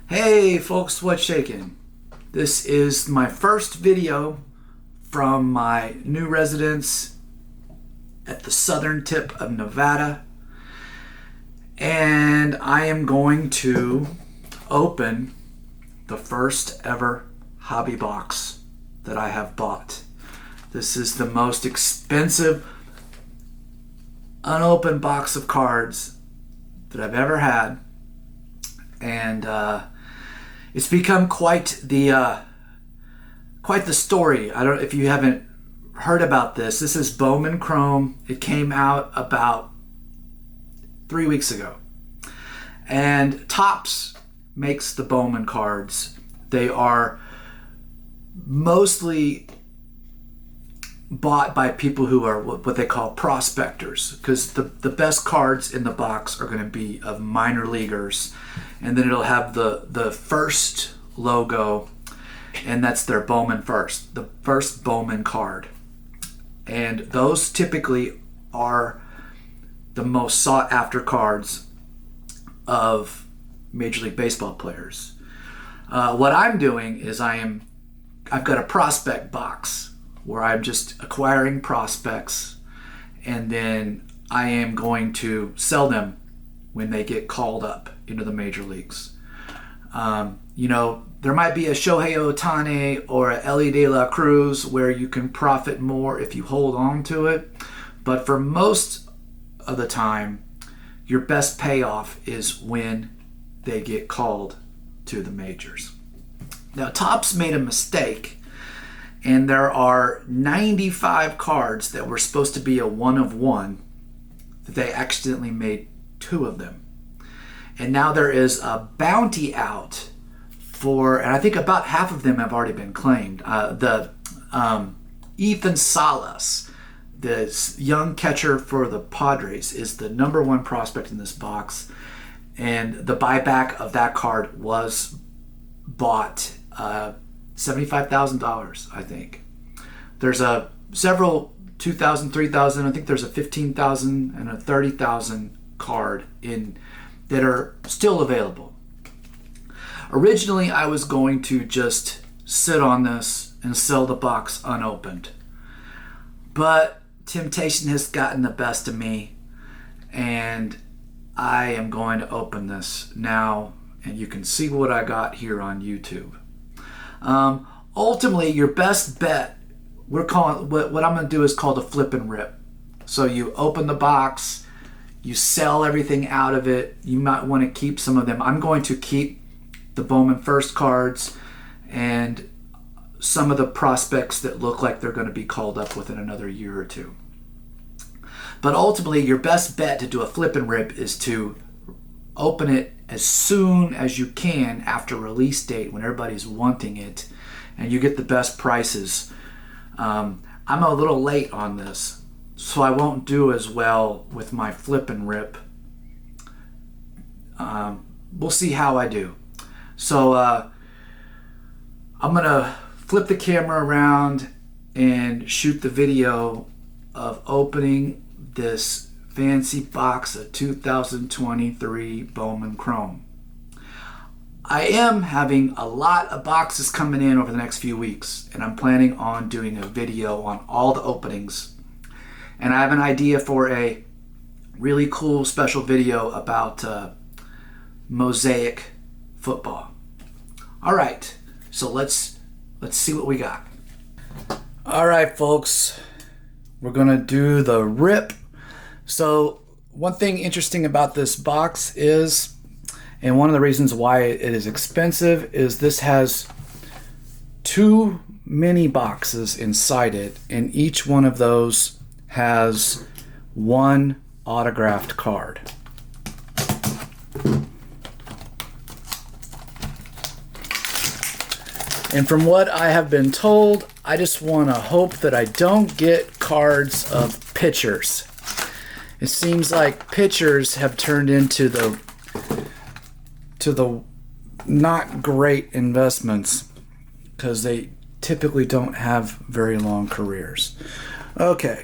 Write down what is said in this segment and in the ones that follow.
Hey folks, what's shaking? This is my first video from my new residence at the southern tip of Nevada, and I am going to open the first ever hobby box that I have bought. This is the most expensive unopened box of cards that I've ever had, and it's become quite the story. I don't know if you haven't heard about this. This is Bowman Chrome. It came out about 3 weeks ago, and Topps makes the Bowman cards. They are mostly bought by people who are what they call prospectors, because the best cards in the box are going to be of minor leaguers, and then it'll have the first logo, and that's their Bowman first, the first Bowman card. And those typically are the most sought after cards of Major League Baseball players. What I'm doing is I've got a prospect box where I'm just acquiring prospects, and then I am going to sell them when they get called up into the major leagues. There might be a Shohei Ohtani or a Ellie De La Cruz where you can profit more if you hold on to it, but for most of the time, your best payoff is when they get called to the majors. Now, Topps made a mistake, and there are 95 cards that were supposed to be a one of one that they accidentally made 2 of them. And now there is a bounty out for, and I think about half of them have already been claimed. Ethan Salas, the young catcher for the Padres, is the number 1 prospect in this box. And the buyback of that card was bought $75,000, I think. There's several 2,000, 3,000. I think there's a 15,000 and a 30,000 card that are still available. Originally, I was going to just sit on this and sell the box unopened, but temptation has gotten the best of me, and I am going to open this now, and you can see what I got here on YouTube. Ultimately, your best bet, what I'm going to do is called a flip and rip. So you open the box, you sell everything out of it. You might want to keep some of them. I'm going to keep the Bowman First cards and some of the prospects that look like they're going to be called up within another year or two. But ultimately, your best bet to do a flip and rip is to open it as soon as you can after release date, when everybody's wanting it, and you get the best prices. I'm a little late on this, so I won't do as well with my flip and rip. We'll see how I do. So I'm gonna flip the camera around and shoot the video of opening this fancy box of 2023 Bowman Chrome. I am having a lot of boxes coming in over the next few weeks, and I'm planning on doing a video on all the openings. And I have an idea for a really cool special video about mosaic football. All right, so let's see what we got. All right, folks, we're gonna do the rip. So one thing interesting about this box is, and one of the reasons why it is expensive, is this has 2 mini boxes inside it, and each one of those has 1 autographed card. And from what I have been told, I just want to hope that I don't get cards of pitchers. It seems like pitchers have turned into the not great investments, because they typically don't have very long careers. Okay.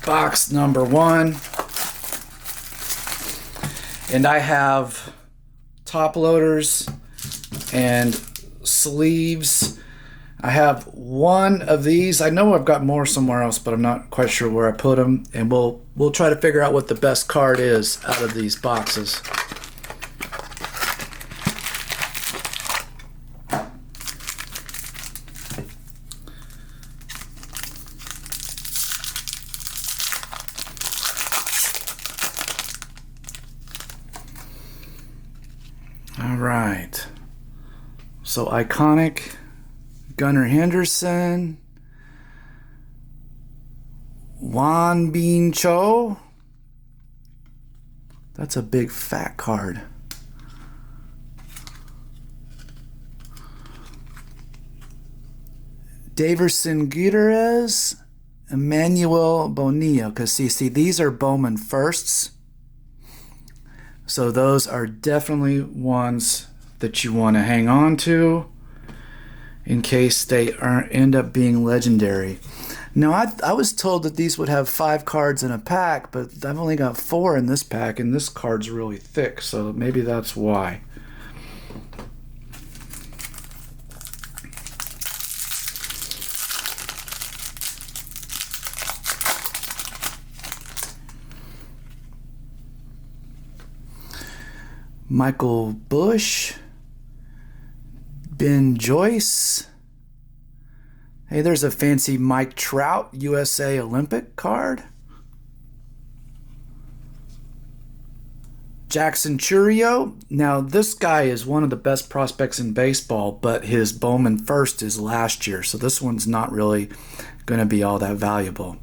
Box number 1. And I have top loaders and sleeves. I have one of these. I know I've got more somewhere else, but I'm not quite sure where I put them. And we'll try to figure out what the best card is out of these boxes. All right. So iconic Gunnar Henderson, Wan Bin Cho. That's a big fat card. Daverson Gutierrez, Emmanuel Bonilla. Because see, these are Bowman firsts. So those are definitely ones that you want to hang on to in case they end up being legendary. Now, I was told that these would have 5 cards in a pack, but I've only got 4 in this pack, and this card's really thick, so maybe that's why. Michael Bush, Ben Joyce. Hey, there's a fancy Mike Trout USA Olympic card. Jackson Churio. Now, this guy is one of the best prospects in baseball, but his Bowman first is last year, so this one's not really going to be all that valuable.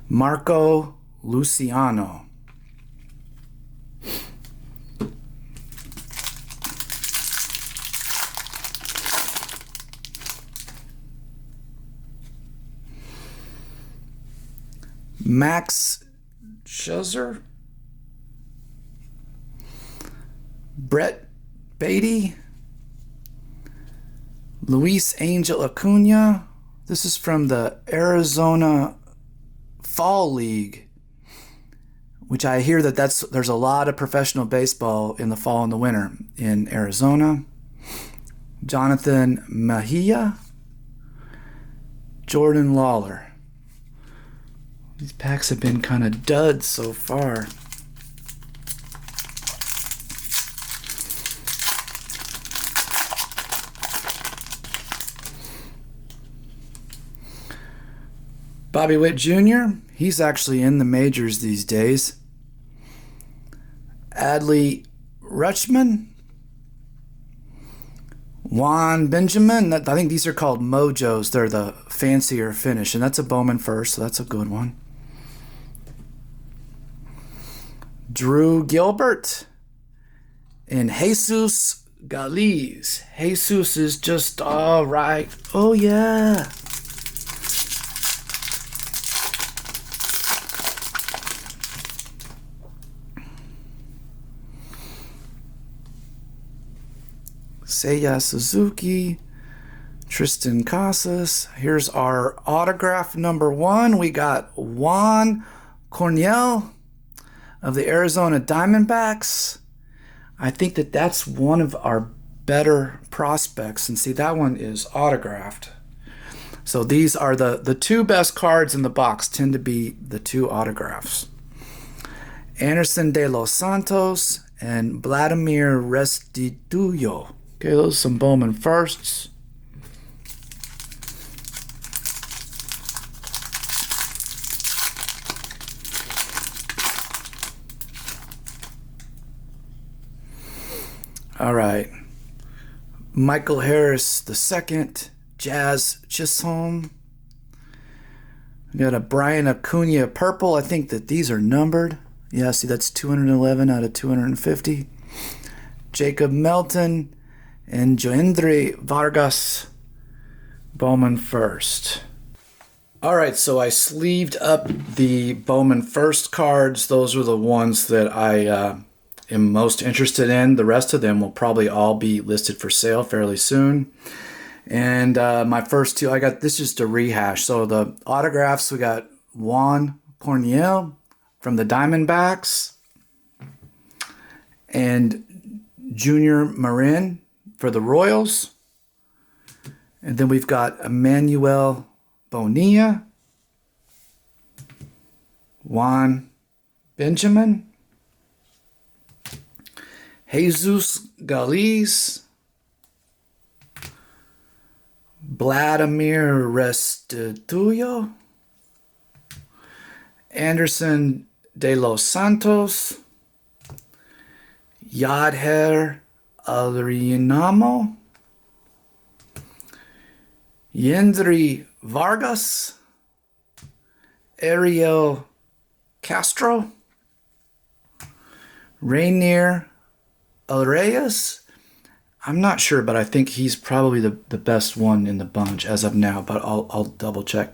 Marco Luciano. Max Scherzer, Brett Beatty, Luis Angel Acuna. This is from the Arizona Fall League, which I hear there's a lot of professional baseball in the fall and the winter in Arizona. Jonathan Mejia, Jordan Lawler. These packs have been kind of duds so far. Bobby Witt Jr., he's actually in the majors these days. Adley Rutschman, Juan Benjamin. I think these are called Mojos. They're the fancier finish, and that's a Bowman first, so that's a good one. Drew Gilbert and Jesus Galiz. Jesus is just all right. Oh, yeah. Seiya Suzuki, Tristan Casas. Here's our autograph number 1. We got Juan Cornell of the Arizona Diamondbacks. I think that's one of our better prospects. And see, that one is autographed. So these are the 2 best cards in the box, tend to be the 2 autographs. Anderson de los Santos and Vladimir Restituyo. Okay, those are some Bowman firsts. All right. Michael Harris II, Jazz Chisholm. We got a Brian Acuna purple. I think that these are numbered. Yeah, see, that's 211 out of 250. Jacob Melton and Joendry Vargas, Bowman first. All right, so I sleeved up the Bowman first cards. Those are the ones that I am most interested in. The rest of them will probably all be listed for sale fairly soon. And my first 2, this is just a rehash. So the autographs, we got Juan Cornell from the Diamondbacks. and Junior Marin for the Royals. And then we've got Emmanuel Bonilla, Juan Benjamin, Jesus Galiz, Vladimir Restituyo, Anderson de los Santos, Yadher Alrinamo, Yendry Vargas, Ariel Castro, Rainier Reyes. I'm not sure, but I think he's probably the best one in the bunch as of now, but I'll double check.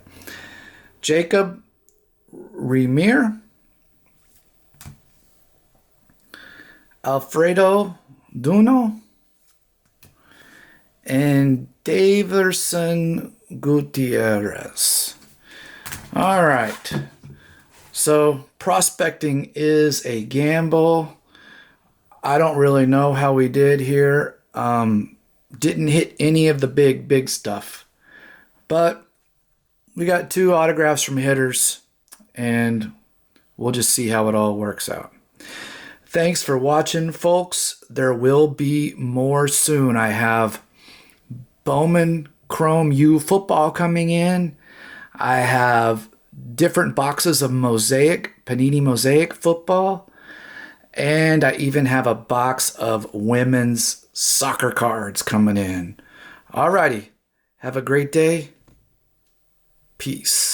Jacob Remir, Alfredo Duno, and Daverson Gutierrez. All right. So prospecting is a gamble. I don't really know how we did here. Didn't hit any of the big stuff. But we got 2 autographs from hitters, and we'll just see how it all works out. Thanks for watching, folks. There will be more soon. I have Bowman Chrome U football coming in. I have different boxes of Panini Mosaic football. And I even have a box of women's soccer cards coming in. Alrighty. Have a great day. Peace.